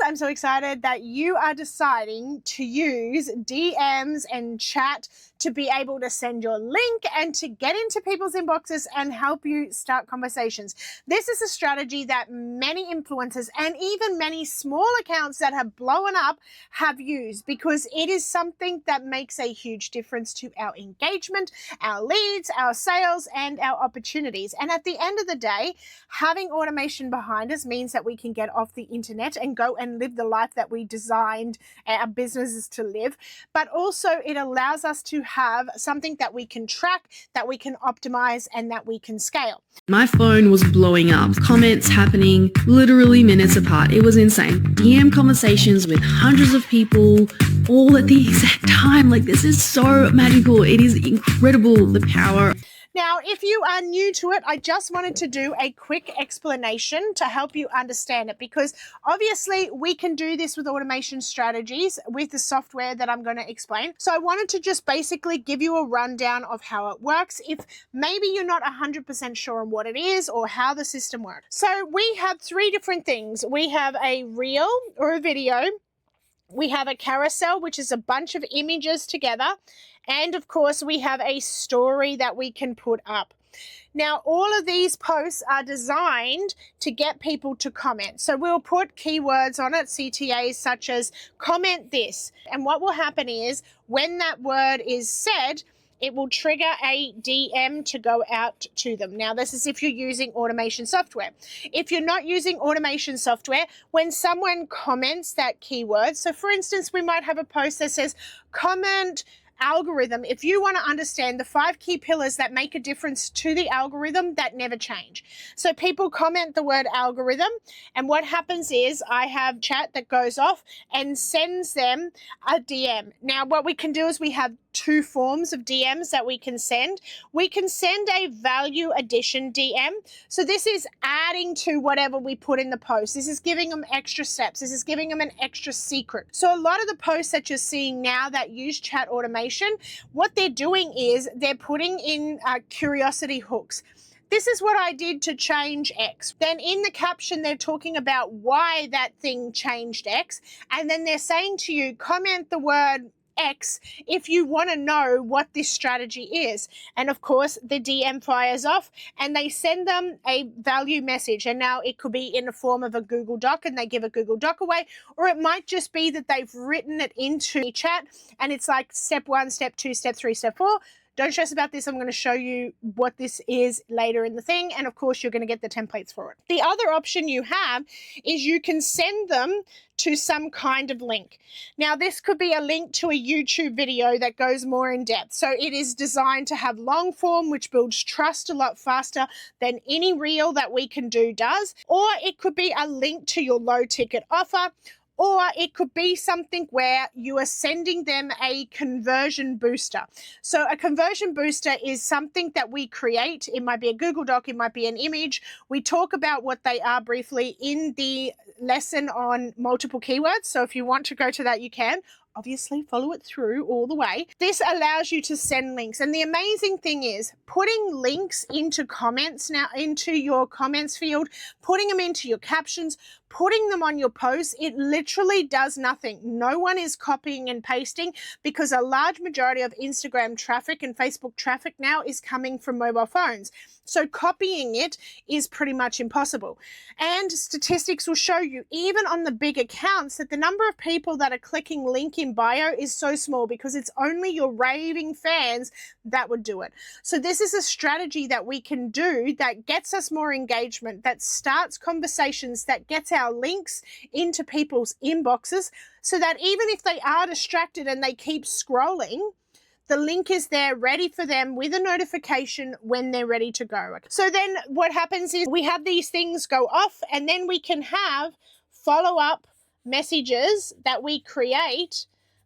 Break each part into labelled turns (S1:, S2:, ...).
S1: I'm so excited that you are deciding to use DMs and chat to be able to send your link and to get into people's inboxes and help you start conversations. This is a strategy that many influencers and even many small accounts that have blown up have used, because it is something that makes a huge difference to our engagement, our leads, our sales, and our opportunities. And at the end of the day, having automation behind us means that we can get off the internet and go and live the life that we designed our businesses to live. But also it allows us to have something that we can track, that we can optimize, and that we can scale.
S2: My phone was blowing up, comments happening literally minutes apart. It was insane. DM conversations with hundreds of people all at the exact time. Like, this is so magical. It is incredible, the power.
S1: Now, if you are new to it, I just wanted to do a quick explanation to help you understand it, because obviously we can do this with automation strategies with the software that I'm going to explain. So I wanted to just basically give you a rundown of how it works if maybe you're not 100% sure on what it is or how the system works. So we have three different things. We have a reel or a video. We have a carousel, which is a bunch of images together. And of course, we have a story that we can put up. Now, all of these posts are designed to get people to comment. So we'll put keywords on it, CTAs, such as comment this. And what will happen is when that word is said, it will trigger a DM to go out to them. Now, this is if you're using automation software. If you're not using automation software, when someone comments that keyword, so for instance, we might have a post that says, comment algorithm. If you want to understand the 5 key pillars that make a difference to the algorithm that never change. So people comment the word algorithm, and what happens is I have chat that goes off and sends them a DM. Now, what we can do is we have 2 forms of DMs that we can send. We can send a value addition DM. So this is adding to whatever we put in the post. This is giving them extra steps. This is giving them an extra secret. So a lot of the posts that you're seeing now that use chat automation, what they're doing is they're putting in curiosity hooks. This is what I did to change X. Then in the caption, they're talking about why that thing changed X. And then they're saying to you, comment the word X if you want to know what this strategy is. And of course, the DM fires off and they send them a value message. And now it could be in the form of a Google Doc and they give a Google Doc away, or it might just be that they've written it into chat and it's like step 1, step 2, step 3, step 4. Don't stress about this. I'm going to show you what this is later in the thing. And of course, you're going to get the templates for it. The other option you have is you can send them to some kind of link. Now, this could be a link to a YouTube video that goes more in depth. So it is designed to have long form, which builds trust a lot faster than any reel that we can do does. Or it could be a link to your low ticket offer. Or it could be something where you are sending them a conversion booster. So a conversion booster is something that we create. It might be a Google Doc, it might be an image. We talk about what they are briefly in the lesson on multiple keywords. So if you want to go to that, you can. Obviously, follow it through all the way. This allows you to send links. And the amazing thing is putting links into comments now, into your comments field, putting them into your captions, putting them on your posts, it literally does nothing. No one is copying and pasting, because a large majority of Instagram traffic and Facebook traffic now is coming from mobile phones. So copying it is pretty much impossible. And statistics will show you, even on the big accounts, that the number of people that are clicking link in bio is so small, because it's only your raving fans that would do it. So this is a strategy that we can do that gets us more engagement, that starts conversations, that gets our links into people's inboxes, so that even if they are distracted and they keep scrolling, the link is there ready for them with a notification when they're ready to go. So then what happens is we have these things go off, and then we can have follow-up messages that we create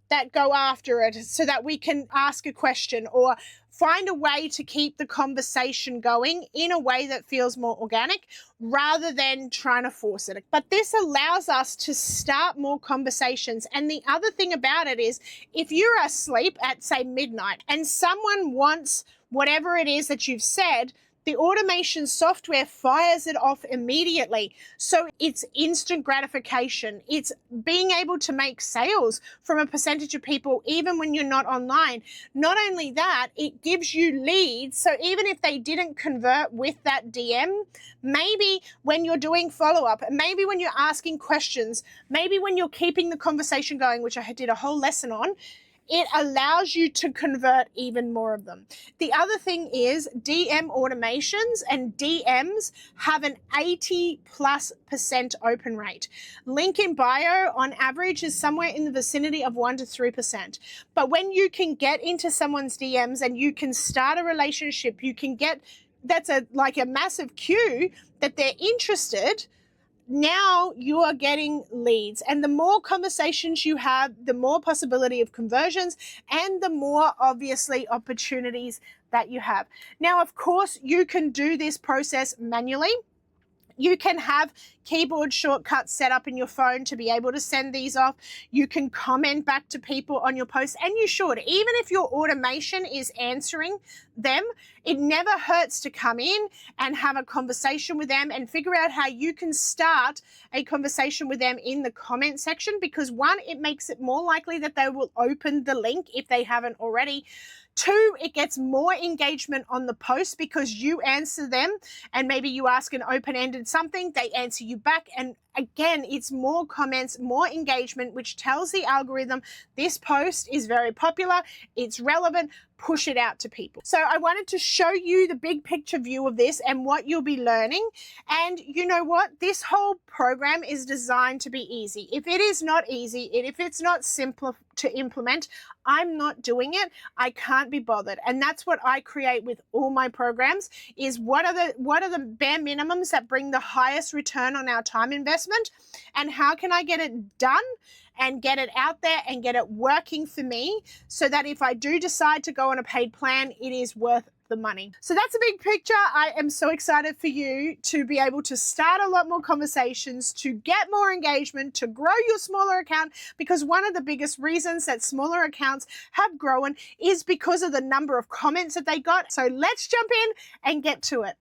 S1: that go after it, so that we can ask a question or find a way to keep the conversation going in a way that feels more organic rather than trying to force it. But this allows us to start more conversations. And the other thing about it is, if you're asleep at, say, midnight and someone wants whatever it is that you've said, the automation software fires it off immediately. So it's instant gratification. It's being able to make sales from a percentage of people, even when you're not online. Not only that, it gives you leads. So even if they didn't convert with that DM, maybe when you're doing follow-up, maybe when you're asking questions, maybe when you're keeping the conversation going, which I did a whole lesson on, it allows you to convert even more of them. The other thing is DM automations and DMs have an 80+% open rate. Link in bio on average is somewhere in the vicinity of 1 to 3%. But when you can get into someone's DMs and you can start a relationship, you can get, that's like a massive cue that they're interested. Now you are getting leads, and the more conversations you have, the more possibility of conversions and the more obviously opportunities that you have. Now, of course, you can do this process manually. You can have keyboard shortcuts set up in your phone to be able to send these off. You can comment back to people on your posts, and you should. Even if your automation is answering them, it never hurts to come in and have a conversation with them and figure out how you can start a conversation with them in the comment section, because one, it makes it more likely that they will open the link if they haven't already. Two, it gets more engagement on the post because you answer them and maybe you ask an open-ended something, they answer you back, and again, it's more comments, more engagement, which tells the algorithm this post is very popular, it's relevant, push it out to people. So I wanted to show you the big picture view of this and what you'll be learning. And you know what? This whole program is designed to be easy. If it is not easy, if it's not simple to implement, I'm not doing it. I can't be bothered. And that's what I create with all my programs, is what are the bare minimums that bring the highest return on our time investment, and how can I get it done and get it out there and get it working for me, so that if I do decide to go on a paid plan, it is worth the money. So that's a big picture. I am so excited for you to be able to start a lot more conversations, to get more engagement, to grow your smaller account, because one of the biggest reasons that smaller accounts have grown is because of the number of comments that they got. So let's jump in and get to it.